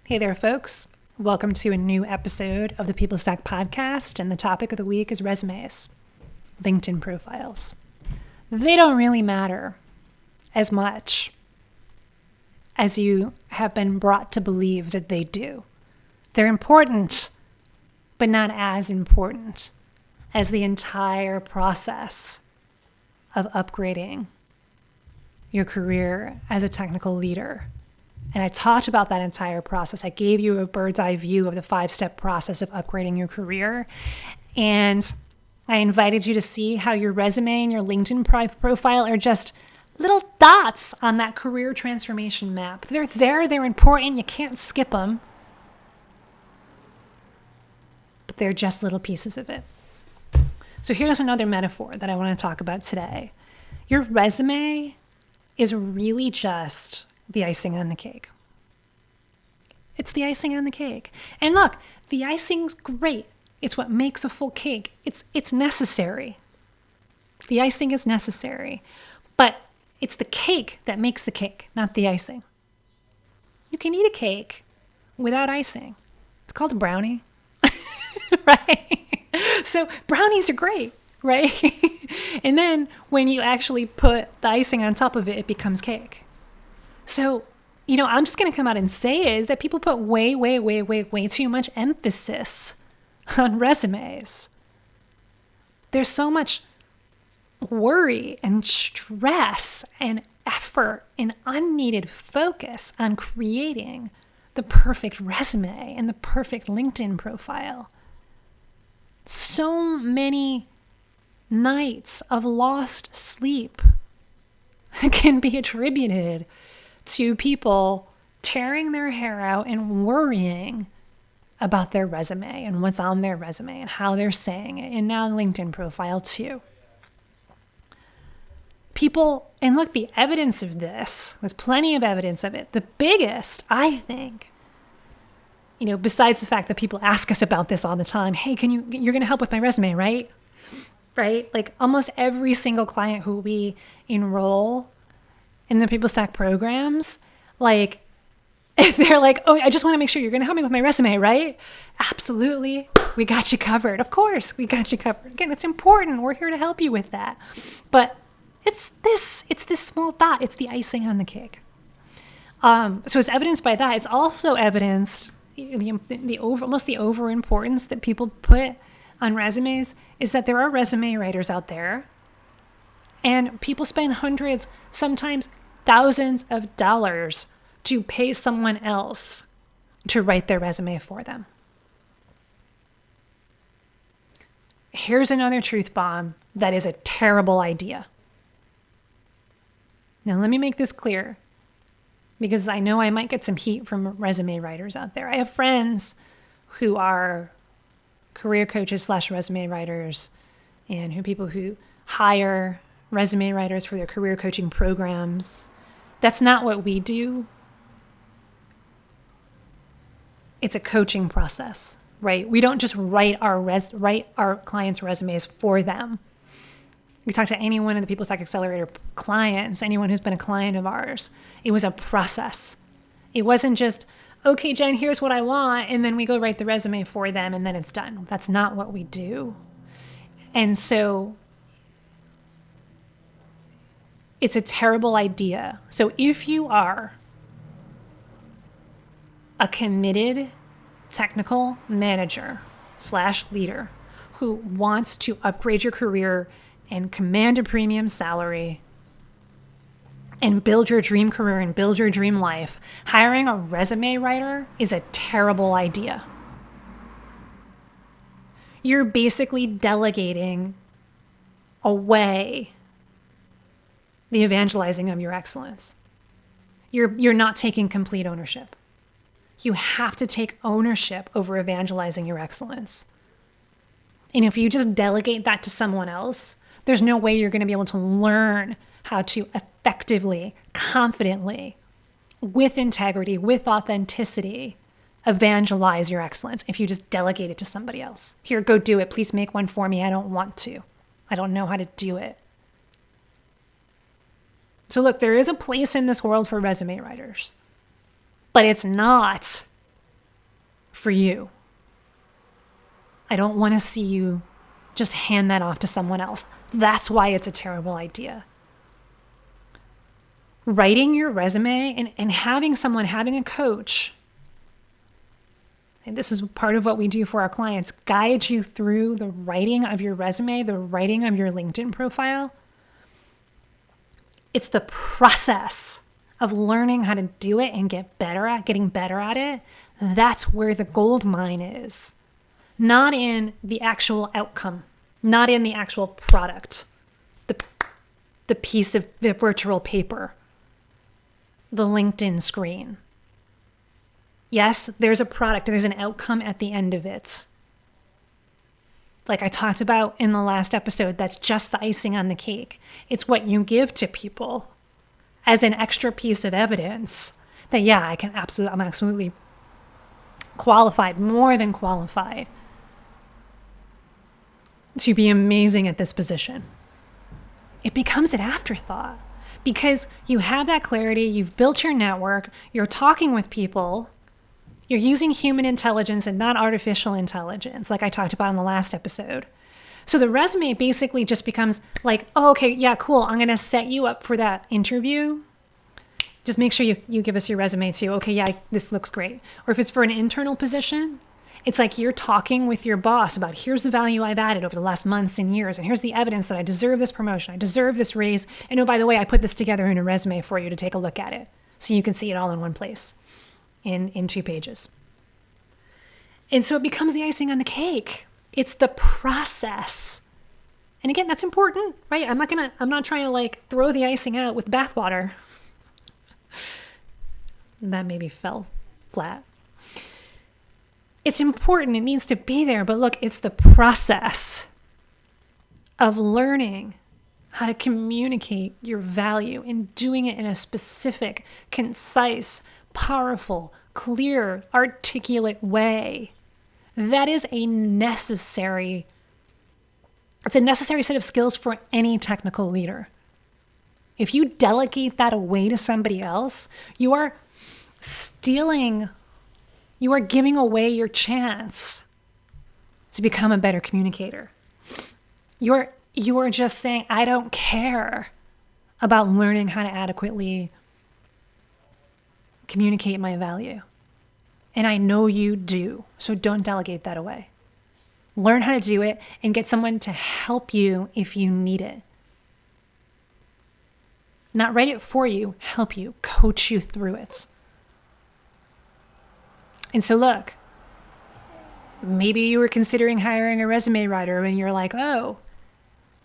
Hey there, folks. Welcome to a new episode of the People Stack podcast, and the topic of the week is resumes, LinkedIn profiles. They don't really matter as much as you have been brought to believe that they do. They're important, but not as important as the entire process of upgrading your career as a technical leader. And I talked about that entire process. I gave you a bird's eye view of the 5-step process of upgrading your career. And I invited you to see how your resume and your LinkedIn profile are just little dots on that career transformation map. They're there, they're important, you can't skip them. But they're just little pieces of it. So here's another metaphor that I want to talk about today. Your resume is really just the icing on the cake. It's the icing on the cake. And look, the icing's great. It's what makes a full cake. It's necessary. The icing is necessary. But it's the cake that makes the cake, not the icing. You can eat a cake without icing. It's called a brownie. Right? So brownies are great, right? And then when you actually put the icing on top of it, it becomes cake. So, I'm just going to come out and say is that people put way too much emphasis on resumes. There's so much worry and stress and effort and unneeded focus on creating the perfect resume and the perfect LinkedIn profile. So many nights of lost sleep can be attributed to people tearing their hair out and worrying about their resume and what's on their resume and how they're saying it, and now LinkedIn profile too. People, and look, the evidence of this, there's plenty of evidence of it. The biggest, I think, besides the fact that people ask us about this all the time, hey, you're going to help with my resume, right? Right? Like almost every single client who we enroll in the People Stack programs, they're like, oh, I just want to make sure you're going to help me with my resume, right? Absolutely. We got you covered. Of course, we got you covered. Again, it's important. We're here to help you with that. But it's this small dot. It's the icing on the cake. So it's evidenced by that. It's also evidenced the over importance that people put on resumes is that there are resume writers out there. And people spend hundreds, sometimes thousands of dollars to pay someone else to write their resume for them. Here's another truth bomb that is a terrible idea. Now, let me make this clear because I know I might get some heat from resume writers out there. I have friends who are career coaches / resume writers and people who hire resume writers for their career coaching programs. That's not what we do. It's a coaching process, right? We don't just write our clients' resumes for them. We talk to any one of the People Stack Accelerator clients, anyone who's been a client of ours. It was a process. It wasn't just, okay, Jen, here's what I want, and then we go write the resume for them, and then it's done. That's not what we do. And so it's a terrible idea. So if you are a committed technical manager / leader who wants to upgrade your career and command a premium salary and build your dream career and build your dream life, hiring a resume writer is a terrible idea. You're basically delegating away the evangelizing of your excellence. You're not taking complete ownership. You have to take ownership over evangelizing your excellence. And if you just delegate that to someone else, there's no way you're going to be able to learn how to effectively, confidently, with integrity, with authenticity, evangelize your excellence if you just delegate it to somebody else. Here, go do it. Please make one for me. I don't want to. I don't know how to do it. So look, there is a place in this world for resume writers, but it's not for you. I don't want to see you just hand that off to someone else. That's why it's a terrible idea. Writing your resume and having a coach, and this is part of what we do for our clients, guide you through the writing of your resume, the writing of your LinkedIn profile. It's the process of learning how to do it and getting better at it. That's where the gold mine is. Not in the actual outcome, not in the actual product, the piece of the virtual paper, the LinkedIn screen. Yes, there's a product, there's an outcome at the end of it. Like I talked about in the last episode, that's just the icing on the cake. It's what you give to people as an extra piece of evidence that, yeah, I'm absolutely qualified, more than qualified, to be amazing at this position. It becomes an afterthought because you have that clarity, you've built your network, you're talking with people, you're using human intelligence and not artificial intelligence, like I talked about in the last episode. So the resume basically just becomes like, oh, okay, yeah, cool. I'm going to set you up for that interview. Just make sure you give us your resume too. Okay, yeah, this looks great. Or if it's for an internal position, it's like you're talking with your boss about here's the value I've added over the last months and years, and here's the evidence that I deserve this promotion, I deserve this raise, and oh, by the way, I put this together in a resume for you to take a look at it so you can see it all in one place in 2 pages. And so it becomes the icing on the cake. It's the process. And again, that's important, right? I'm not trying to like throw the icing out with bathwater. That maybe fell flat. It's important. It needs to be there. But look, it's the process of learning how to communicate your value and doing it in a specific, concise, powerful, clear, articulate way. That is a necessary set of skills for any technical leader. If you delegate that away to somebody else, you are giving away your chance to become a better communicator. You are just saying, I don't care about learning how to adequately communicate my value. And I know you do, so don't delegate that away. Learn how to do it and get someone to help you if you need it. Not write it for you, help you, coach you through it. And so look, maybe you were considering hiring a resume writer and you're like, oh,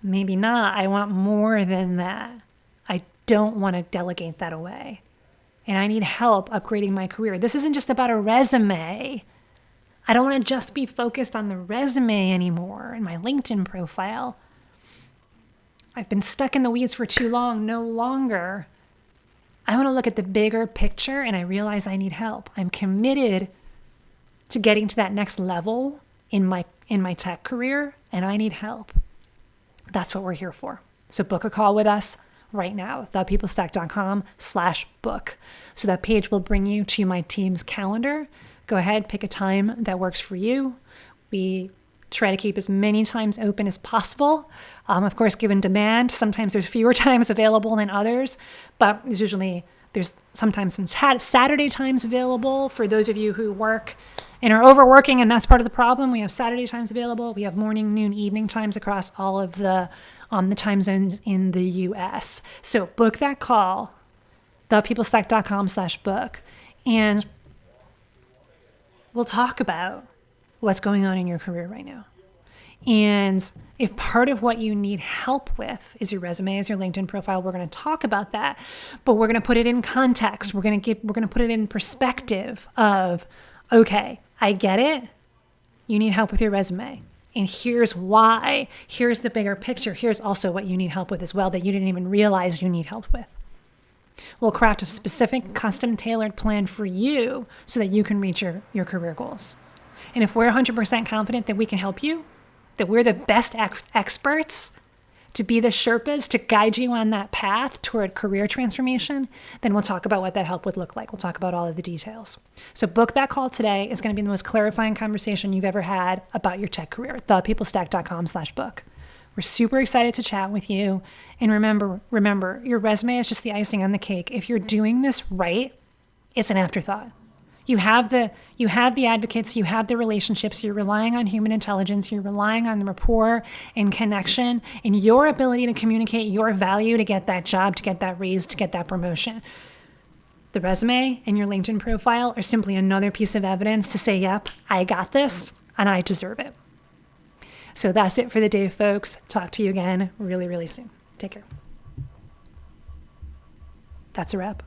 maybe not. I want more than that. I don't want to delegate that away. And I need help upgrading my career. This isn't just about a resume. I don't want to just be focused on the resume anymore and my LinkedIn profile. I've been stuck in the weeds for too long, no longer. I want to look at the bigger picture and I realize I need help. I'm committed to getting to that next level in my tech career and I need help. That's what we're here for. So book a call with us right now, thepeoplestack.com/book. So that page will bring you to my team's calendar. Go ahead, pick a time that works for you. We try to keep as many times open as possible. Of course, given demand, sometimes there's fewer times available than others, but there's sometimes some Saturday times available for those of you who work and are overworking, and that's part of the problem. We have Saturday times available. We have morning, noon, evening times across all of the time zones in the US. So book that call, thepeoplestack.com/book, and we'll talk about what's going on in your career right now. And if part of what you need help with is your resume, is your LinkedIn profile, we're going to talk about that, but we're going to put it in context. We're going to put it in perspective of, okay, I get it. You need help with your resume. And here's why. Here's the bigger picture. Here's also what you need help with as well that you didn't even realize you need help with. We'll craft a specific, custom-tailored plan for you so that you can reach your career goals. And if we're 100% confident that we can help you, that we're the best experts to be the Sherpas to guide you on that path toward career transformation, then we'll talk about what that help would look like. We'll talk about all of the details. So book that call today. It's going to be the most clarifying conversation you've ever had about your tech career. thepeoplestack.com/book. We're super excited to chat with you. And remember, your resume is just the icing on the cake. If you're doing this right, it's an afterthought. You have the advocates, you have the relationships, you're relying on human intelligence, you're relying on the rapport and connection and your ability to communicate your value to get that job, to get that raise, to get that promotion. The resume and your LinkedIn profile are simply another piece of evidence to say, yep, I got this and I deserve it. So that's it for the day, folks. Talk to you again really, really soon. Take care. That's a wrap.